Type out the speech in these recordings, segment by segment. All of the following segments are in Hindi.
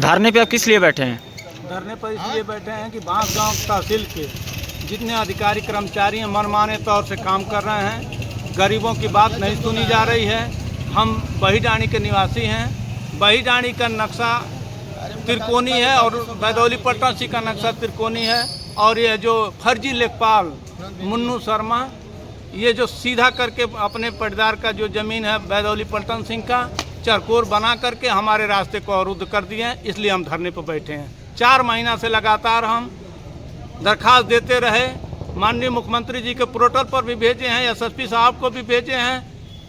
धरने पे आप किस लिए बैठे हैं? धरने पर इसलिए बैठे हैं कि बांसगांव तहसील के जितने अधिकारी कर्मचारी हैं मनमाने तौर से काम कर रहे हैं। गरीबों की बात नहीं सुनी जा रही है। हम बहीडाणी के निवासी हैं। बहीडाणी का नक्शा त्रिकोणी है और बैदौली पटना का नक्शा त्रिकोणी है। और ये जो फर्जी लेखपाल मुन्नू शर्मा ये जो सीधा करके अपने पटदार का जो ज़मीन है बैदौली पलटन सिंह का चरकोर बना करके हमारे रास्ते को अवरुद्ध कर दिए हैं। इसलिए हम धरने पर बैठे हैं। 4 महीना से लगातार हम दरखास्त देते रहे। माननीय मुख्यमंत्री जी के पोर्टल पर भी भेजे हैं, एसएसपी साहब को भी भेजे हैं,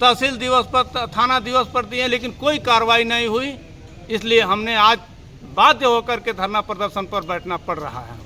तहसील दिवस पर थाना दिवस पर दिए, लेकिन कोई कार्रवाई नहीं हुई। इसलिए हमने आज बाध्य होकर के धरना प्रदर्शन पर बैठना पड़ रहा है।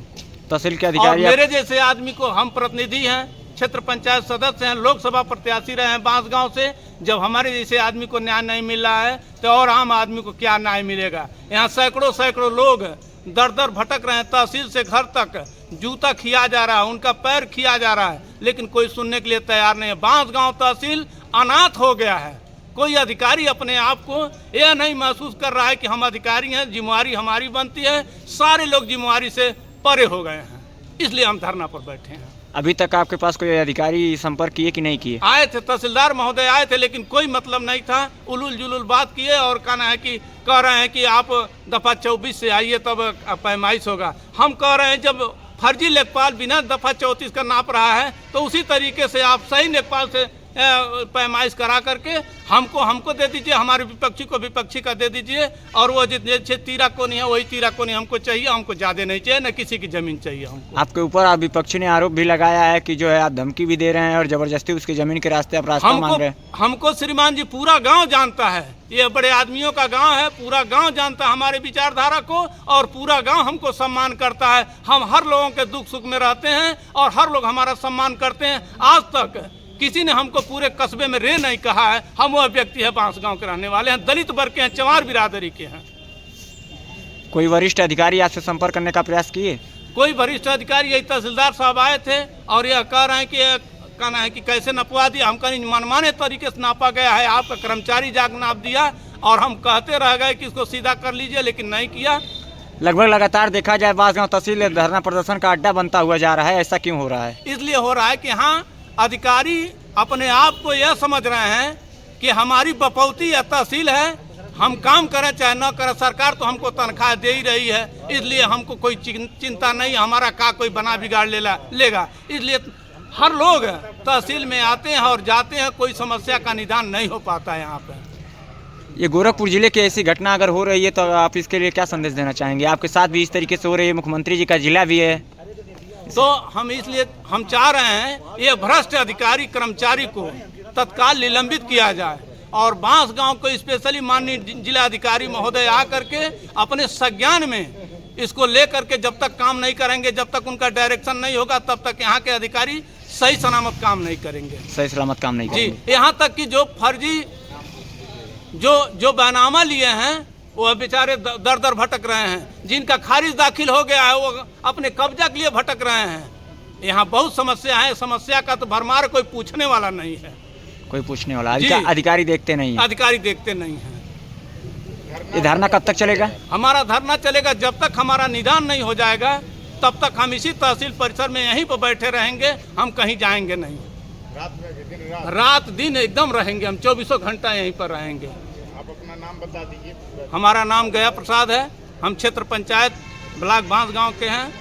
तहसील के अधिकारी मेरे जैसे आदमी को, हम प्रतिनिधि हैं, क्षेत्र पंचायत सदस्य हैं, लोकसभा प्रत्याशी रहे हैं बांसगांव से। जब हमारे जैसे आदमी को न्याय नहीं मिल रहा है तो और आम आदमी को क्या न्याय मिलेगा? यहाँ सैकड़ों लोग दर दर भटक रहे हैं। तहसील से घर तक जूता खिया जा रहा है, उनका पैर खिया जा रहा है, लेकिन कोई सुनने के लिए तैयार नहीं है। बांसगांव तहसील अनाथ हो गया है। कोई अधिकारी अपने आप को यह नहीं महसूस कर रहा है कि हम अधिकारी हैं, जिम्मेवारी हमारी बनती है। सारे लोग जिम्मेवारी से परे हो गए हैं। इसलिए हम धरना पर बैठे हैं। अभी तक आपके पास कोई अधिकारी संपर्क किए कि नहीं किए? आए थे, तहसीलदार महोदय आए थे, लेकिन कोई मतलब नहीं था। उलूल जुलूल बात किए और कह रहे हैं कि आप दफ़ा 24 से आइए तब पैमाइश होगा। हम कह रहे हैं जब फर्जी लेखपाल बिना दफ़ा 34 का नाप रहा है तो उसी तरीके से आप सही लेखपाल से पैमाइश करा करके हमको दे दीजिए, हमारे विपक्षी को विपक्षी का दे दीजिए। और वो जितने तीरा कोनी है वही तीरा कोनी हमको चाहिए। हमको ज़्यादा नहीं चाहिए, न किसी की ज़मीन चाहिए हमको। आपके ऊपर आप विपक्षी ने आरोप भी लगाया है कि जो है आप धमकी भी दे रहे हैं और जबरदस्ती उसकी ज़मीन के रास्ते आप रास्ता मांग रहे हैं। हमको श्रीमान जी पूरा गाँव जानता है। ये बड़े आदमियों का गांव है। पूरा गांव जानता है हमारे विचारधारा को और पूरा गांव हमको सम्मान करता है। हम हर लोगों के दुख सुख में रहते हैं और हर लोग हमारा सम्मान करते हैं। आज तक किसी ने हमको पूरे कस्बे में रे नहीं कहा है। हम वह व्यक्ति है, बांसगांव के रहने वाले हैं, दलित वर्ग के हैं, चमार बिरादरी के हैं। कोई वरिष्ठ अधिकारी आपसे संपर्क करने का प्रयास किए? कोई वरिष्ठ अधिकारी, यही तहसीलदार साहब आए थे और यह कह रहे हैं कि कहना है कि कैसे नपवा दिया। हम कहीं मनमाने तरीके से नापा गया है, आपका कर्मचारी जाग नाप दिया और हम कहते रह गए कि इसको सीधा कर लीजिए, लेकिन नहीं किया। लगभग लगातार देखा जाए बांसगांव तहसील धरना प्रदर्शन का अड्डा बनता हुआ जा रहा है। ऐसा क्यों हो रहा है? इसलिए हो रहा है कि हाँ, अधिकारी अपने आप को यह समझ रहे हैं कि हमारी बपौती या तहसील है, हम काम करें चाहे न करें, सरकार तो हमको तनख्वाह दे ही रही है। इसलिए हमको कोई चिंता नहीं, हमारा का कोई बना बिगाड़ लेगा। इसलिए हर लोग तहसील में आते हैं और जाते हैं, कोई समस्या का निदान नहीं हो पाता है यहाँ पे। ये गोरखपुर जिले की ऐसी घटना अगर हो रही है तो आप इसके लिए क्या संदेश देना चाहेंगे? आपके साथ भी इस तरीके से हो रही है, मुख्यमंत्री जी का जिला भी है, तो हम चाह रहे हैं ये भ्रष्ट अधिकारी कर्मचारी को तत्काल निलंबित किया जाए और बांसगांव को स्पेशली माननीय जिला अधिकारी महोदय आकर के अपने संज्ञान में इसको लेकर के जब तक काम नहीं करेंगे, जब तक उनका डायरेक्शन नहीं होगा, तब तक यहाँ के अधिकारी सही सलामत काम नहीं करेंगे। सही सलामत काम नहीं करेंगे जी। यहाँ तक कि जो फर्जी जो बैनामा लिए हैं वो बेचारे दर दर भटक रहे हैं। जिनका खारिज दाखिल हो गया है वो अपने कब्जा के लिए भटक रहे हैं। यहाँ बहुत समस्या है। समस्या का तो भरमार, कोई पूछने वाला नहीं है। कोई पूछने वाला अधिकारी देखते नहीं है। अधिकारी देखते नहीं है। ये धरना कब तक चलेगा? हमारा धरना चलेगा जब तक हमारा निदान नहीं हो जाएगा, तब तक हम इसी तहसील परिसर में यहीं पर बैठे रहेंगे। हम कहीं जाएंगे नहीं। रात दिन एकदम रहेंगे। हम 24 घंटा यहीं पर रहेंगे। आप अपना नाम बता दीजिए। हमारा नाम गया प्रसाद है। हम क्षेत्र पंचायत ब्लॉक बांसगांव के हैं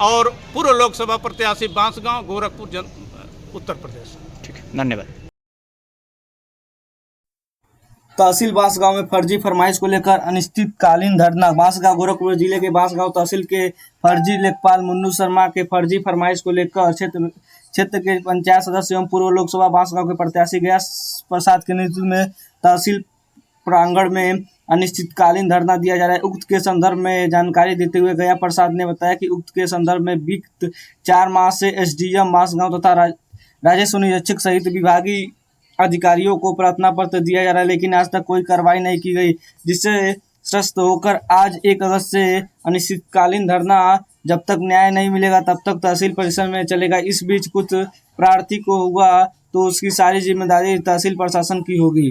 और पूर्व लोकसभा प्रत्याशी बांसगांव, गोरखपुर, उत्तर प्रदेश। ठीक है, धन्यवाद। तहसील बांसगांव में फर्जी फरमाइश को लेकर अनिश्चितकालीन धरना। बांसगांव गोरखपुर जिले के बांसगांव तहसील के फर्जी लेखपाल मुन्नू शर्मा के फर्जी फरमाइश को लेकर क्षेत्र के पंचायत सदस्य एवं पूर्व लोकसभा बांसगांव के प्रत्याशी गया प्रसाद के नेतृत्व में तहसील प्रांगण में अनिश्चितकालीन धरना दिया जा रहा है। उक्त के संदर्भ में जानकारी देते हुए गया प्रसाद ने बताया कि उक्त के संदर्भ में बीते 4 माह से एसडीएम बांसगांव तथा राजस्व निरीक्षक सहित विभागीय अधिकारियों को प्रार्थना पत्र दिया जा रहा है, लेकिन आज तक कोई कार्रवाई नहीं की गई, जिससे त्रस्त होकर आज 1 अगस्त से अनिश्चितकालीन धरना जब तक न्याय नहीं मिलेगा तब तक तहसील परिसर में चलेगा। इस बीच कुछ प्रार्थी को हुआ तो उसकी सारी जिम्मेदारी तहसील प्रशासन की होगी।